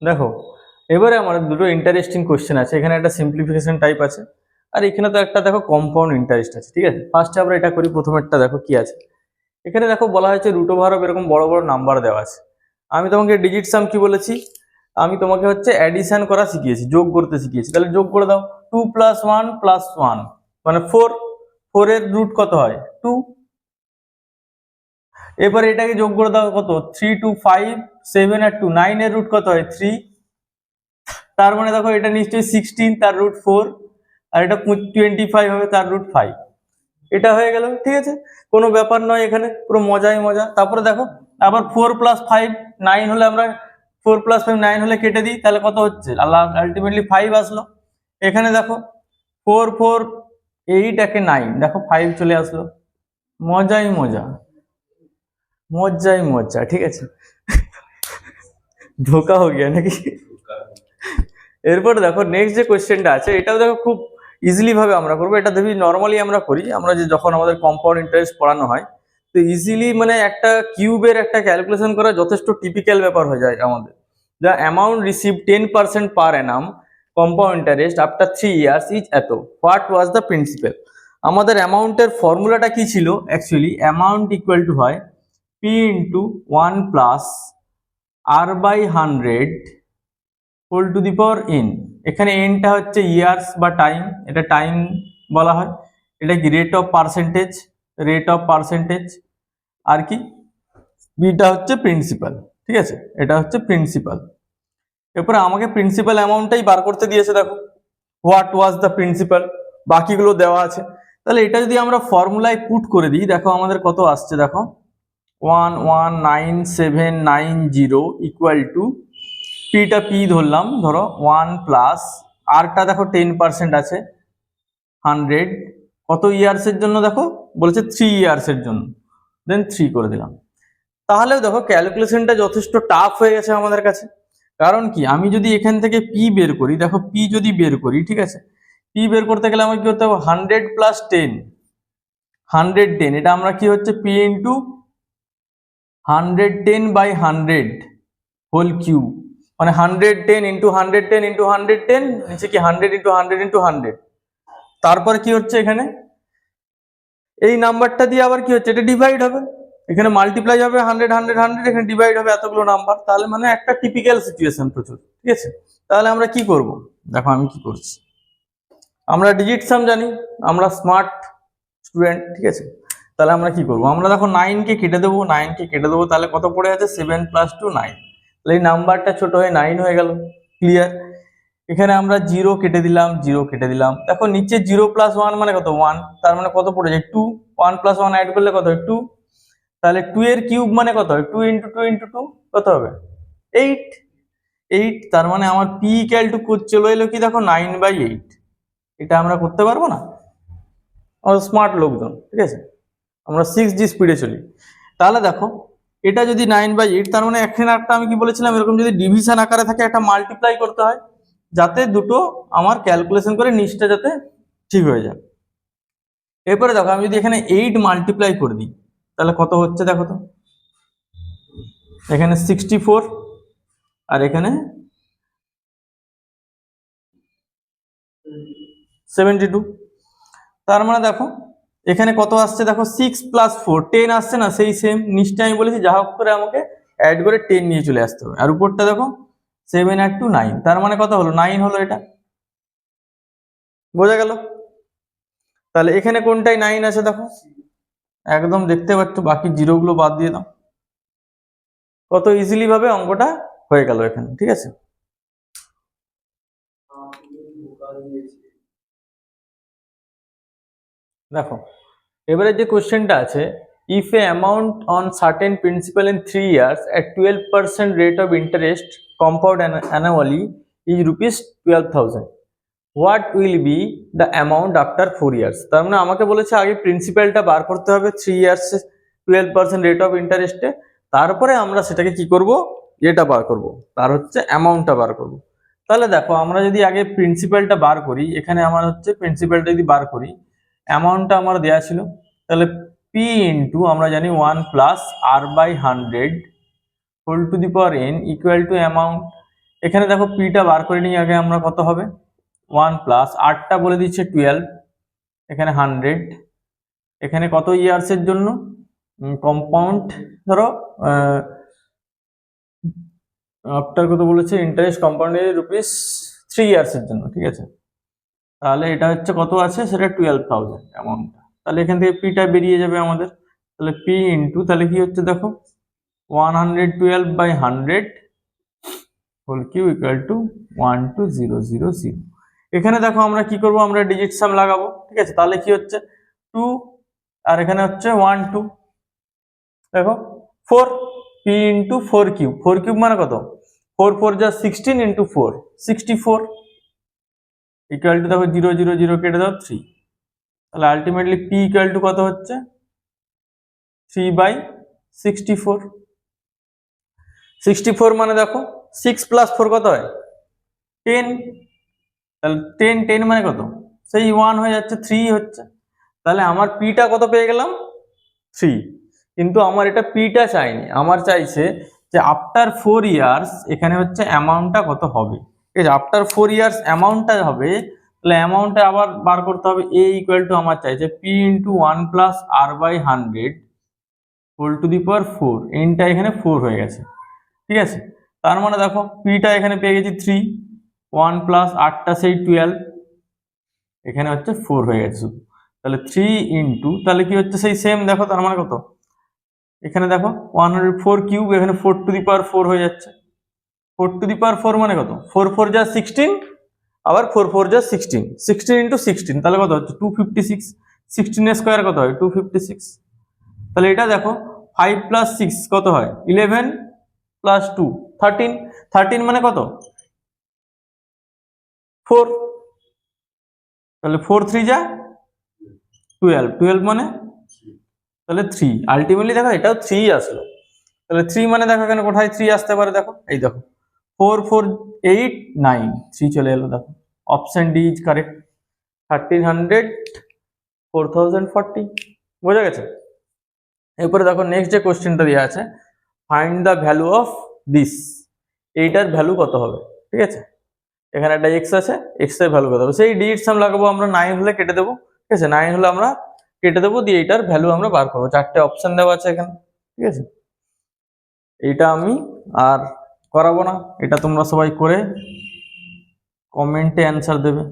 দেখো, এবারে আমাদের দুটো ইন্টারেস্টিং কোশ্চেন আছে। এখানে একটা সিম্পলিফিকেশন টাইপ আছে, আর এখানে তো একটা দেখো কম্পাউন্ড ইন্টারেস্ট আছে। ঠিক আছে, ফার্স্টে আমরা এটা করি। প্রথমেরটা দেখো কি আছে। এখানে দেখো বলা হয়েছে রুট ওভার অফ এরকম বড় বড় নাম্বার দেওয়া আছে। আমি তোমাকে ডিজিট সাম কি বলেছি, আমি তোমাকে হচ্ছে অ্যাডিশন করা শিখিয়েছি, যোগ করতে শিখিয়েছি। তাহলে যোগ করে দাও। 2 + 1 + 1 মানে 4। 4 এর রুট কত হয়? 2। এবার এটাকে যোগ করে দাও, কত? 3 2 5 7 আর 2 9 এর রুট কত হয়? 3। তার মানে দেখো এটা নিশ্চয়ই 16, তার রুট 4। আর এটা 25 হবে, তার রুট 5। এটা হয়ে গেল। ঠিক আছে, কোনো ব্যাপার নয়, এখানে পুরো মজাই মজা। তারপরে দেখো আবার 4 + 5 9 হলে আমরা 4 + 5 9 হলে কেটে দিই, তাহলে কত হচ্ছে? আলটিমেটলি 5 আসলো। এখানে দেখো 4 4 8 একে 9, দেখো 5 চলে আসলো। মজাই মজা, মজাই মজা। ঠিক আছে, ধোকা হয়ে গিয়া নাকি? এরপর দেখো নেক্সট যে কোয়েশ্চেনটা আছে, এটাও দেখো খুব ইজিলি ভাবে আমরা করবো। এটা দেখবি নর্মালি আমরা করি, আমরা যে যখন আমাদের কম্পাউন্ড ইন্টারেস্ট পড়ানো হয়, তো ইজিলি মানে একটা কিউবের একটা ক্যালকুলেশন করা যথেষ্ট টিপিক্যাল ব্যাপার হয়ে যায় আমাদের। The amount receive 10% per annum compound interest after 3 years is এত, হোয়াট ওয়াজ দ্য প্রিন্সিপাল। আমাদের অ্যামাউন্টের ফর্মুলাটা কি ছিল? অ্যাকচুয়ালি অ্যামাউন্ট ইকুয়াল টু হয় P into 1 plus r/100 whole to the power n। এখানে এনটা হচ্ছে ইয়ার্স বা টাইম, এটা টাইম বলা হয়। এটা কি rate of percentage, rate of percentage. আর কি বিটা হচ্ছে প্রিন্সিপাল। ঠিক আছে, এটা হচ্ছে প্রিন্সিপাল। এরপরে আমাকে প্রিন্সিপাল অ্যামাউন্টটাই বার করতে দিয়েছে। দেখো হোয়াট ওয়াজ দ্য প্রিন্সিপাল, বাকিগুলো দেওয়া আছে। তাহলে এটা যদি আমরা ফর্মুলায় পুট করে দিই, দেখো আমাদের কত আসছে। দেখো 119,790 ইকুয়াল টু পিটা পি ধরলাম, ধরো 1 প্লাস আরটা দেখো 10% আছে 100, কত ইয়ার্সের জন্য? দেখো বলেছে 3 ইয়ার্সের জন্য, দেন 3 করে দিলাম। তাহলেও দেখো ক্যালকুলেশনটা যথেষ্ট টাফ হয়ে গেছে আমাদের কাছে। কারণ কি, আমি যদি এখান থেকে পি বের করি, দেখো পি যদি বের করি, ঠিক আছে, পি বের করতে গেলে আমাকে কি করতে হবে? 100 + 10, 110। এটা আমরা কি হচ্ছে পি ইন্টু 110/100 হোল কিউব, মানে 110 ইন্টু 110 ইন্টু 110, নিচে কি 100 ইন্টু 100 ইন্টু 100। তারপর কি হচ্ছে এখানে, এই নাম্বারটা দিয়ে আবার কি হচ্ছে? এটা ডিভাইড হবে, এখানে মাল্টিপ্লাই হবে 100 100 100, এখানে ডিভাইড হবে এতগুলো নাম্বার। তাহলে মানে একটা টিপিক্যাল সিচুয়েশন প্রচুর। ঠিক আছে, তাহলে আমরা কি করব? দেখো আমি কি করছি। আমরা ডিজিট সাম জানি, আমরা স্মার্ট স্টুডেন্ট। ঠিক আছে, তাহলে আমরা কি করব? আমরা দেখো 9 কে কেটে দেবো, 9 কে কেটে দেবো, তাহলে কত পড়ে আছে? 7 + 2 9। তাহলে এই নাম্বারটা ছোট হয়ে 9 হয়ে গেল। ক্লিয়ার? এখানে আমরা 0 কেটে দিলাম, 0 কেটে দিলাম। দেখো নিচে 0 + 1 মানে কত? 1। তার মানে কত পড়ে যায়? 2। 1 + 1 অ্যাড করলে কত হয়? 2। তাহলে 2 এর কিউব মানে কত হয়? 2 × 2 × 2 কত হবে? 8। 8। তার মানে আমার পি ইকুয়াল টু চলে এলো কি? দেখো 9/8। এটা আমরা করতে পারবো না? আমরা স্মার্ট লোকজন। ঠিক আছে, আমরা 6G স্পিডে চলি। তাহলে দেখো এটা যদি 9/8, তার মানে এখানে একটা আমি কি বলেছিলাম, এরকম যদি ডিভিশন আকারে থাকে একটা মাল্টিপ্লাই করতে হয়, যাতে দুটো আমার ক্যালকুলেশন করে নিচটা যাতে ঠিক হয়ে যায়। এরপরে দেখো আমি যদি এখানে 8 মাল্টিপ্লাই করে দিই, তাহলে কত হচ্ছে? দেখো তো, এখানে 64 আর এখানে 72। তার মানে দেখো এখানে কত আসছে? দেখো 6 + 4 10 আসছে না? সেই সেম নিচটা আমি বলেছি যা হোক করে আমাকে অ্যাড করে 10 নিয়ে চলে আসতে হবে। আর উপরটা দেখো 7 আর 2 9, তার মানে কত হলো? 9 হলো। এটা বোঝা গেল? তাহলে এখানে কোনটাই 9 আছে? দেখো একদম দেখতে পাচ্ছ, বাকি জিরোগুলো বাদ দিয়ে দাও। কত ইজিলি ভাবে অঙ্কটা হয়ে গেল এখানে। ঠিক আছে, দেখো এবারে যে কোশ্চেনটা আছে, if A amount on certain principal in 3 years at 12% rate of interest compound annually is ₹12,000, what will be the amount after 4 years. তার মানে আমাকে বলেছে আগে প্রিন্সিপালটা বার করতে হবে 3 ইয়ার্স 12% রেট অফ ইন্টারেস্টে, তারপরে আমরা সেটাকে কি করব? এটা বার করব, তার হচ্ছে অ্যামাউন্টটা বার করব। তাহলে দেখো আমরা যদি আগে প্রিন্সিপালটা বার করি, এখানে আমার হচ্ছে প্রিন্সিপালটা যদি বার করি, অ্যামাউন্টটা আমার দেওয়া ছিল, তাহলে পি ইন্টু আমরা জানি 1 plus r/100 whole to the power n equal to amount. এখানে দেখো পিটা বার করে নিই আগে আমরা, কত হবে 1 প্লাস 8টা বলে দিচ্ছে 12, এখানে 100, এখানে কত ইয়ার্সের জন্য কম্পাউন্ড, ধরো আফটার কত বলেছে ইন্টারেস্ট কম্পাউন্ডেড রুপিস 3 ইয়ার্সের জন্য, ঠিক আছে। তাহলে এটা হচ্ছে কত আছে সেটা 12,000 অ্যামাউন্টটা। তাহলে এখান থেকে পিটা বেরিয়ে যাবে আমাদের, তাহলে পি ইন্টু তাহলে কি হচ্ছে দেখো 112/100 হোল কিউ ইকুয়াল টু 12000। এখানে দেখো আমরা কি করব, আমরা ডিজিট সাম লাগাবো, ঠিক আছে। তাহলে কি হচ্ছে 2 আর এখানে হচ্ছে 1 2, দেখো 4 পি ইন্টু 4 কিউব, 4 কিউব মানে কত 4 4 যা 16 ইন্টু 4 64 ইকুয়াল টু দেখো 0 0 0 কেটে দাও 3। তাহলে আলটিমেটলি পি ইকুয়াল টু কত হচ্ছে 3/64। 64 মানে দেখো 6 প্লাস 4 কত হয় 10, তাহলে 10 10 মানে কত সেই 1 হয়ে যাচ্ছে, 3 হচ্ছে। তাহলে আমার পিটা কত পেয়ে গেলাম 3, কিন্তু আমার এটা পিটা চাইনি, আমার চাইছে যে আফটার 4 ইয়ার্স এখানে হচ্ছে অ্যামাউন্টটা কত হবে, ঠিক আছে। আফটার 4 ইয়ার্স অ্যামাউন্টটা হবে, তাহলে অ্যামাউন্টটা আবার বার করতে হবে। এ ইকুয়াল টু আমার চাইছে P into 1 plus R by 100 whole to the power 4, এনটা এখানে 4 হয়ে গেছে, ঠিক আছে। তার মানে দেখো পিটা এখানে পেয়ে গেছি 3, 1 প্লাস 8টা সেই 12, এখানে হচ্ছে 4 হয়ে গেছে শুধু। তাহলে 3 ইন্টু তাহলে কি হচ্ছে সেই সেম, দেখো তার মানে কত এখানে দেখো 104 কিউব, এখানে 4 টু দি পাওয়ার 4 হয়ে যাচ্ছে। 4 টু দি পাওয়ার 4 মানে কত 4 4 যা 16, আবার 4 4 যা 16, 16 ইন্টু 16 তাহলে কত হচ্ছে 256, 16 এর স্কোয়ার কত হয় 256। তাহলে এটা দেখো 5 প্লাস 6 কত হয় 11 প্লাস 2 13, 13 মানে কত 4, তাহলে 4 3 যা 12, 12 মানে তাহলে 3, আলটিমেটলি দেখো এটাও 3 আসলো। তাহলে 3 মানে দেখো এখানে কোথায় 3 আসতে পারে, দেখো এই দেখো 4 4 8 9, 3 চলে এলো, দেখো অপশন ডি ইজ কারেক্ট, 1300 4040। বোঝা গেছে। এরপরে দেখো নেক্সট যে কোশ্চেনটা দেওয়া আছে, find the value of this, এইটার ভ্যালু কত হবে, ঠিক আছে। এখানে একটা এক্স আছে, এক্স এর ভ্যালু কত হবে, সেই ডিজিট সাম লাগাবো আমরা, 9 হলে কেটে দেবো, ঠিক আছে। 9 হলে আমরা কেটে দেবো, দিয়ে এইটার ভ্যালু আমরা বার করবো। 4টে অপশন দেওয়া আছে এখানে, ঠিক আছে। এইটা আমি আর করাবো না, এটা তোমরা সবাই করে কমেন্টে অ্যান্সার দেবে।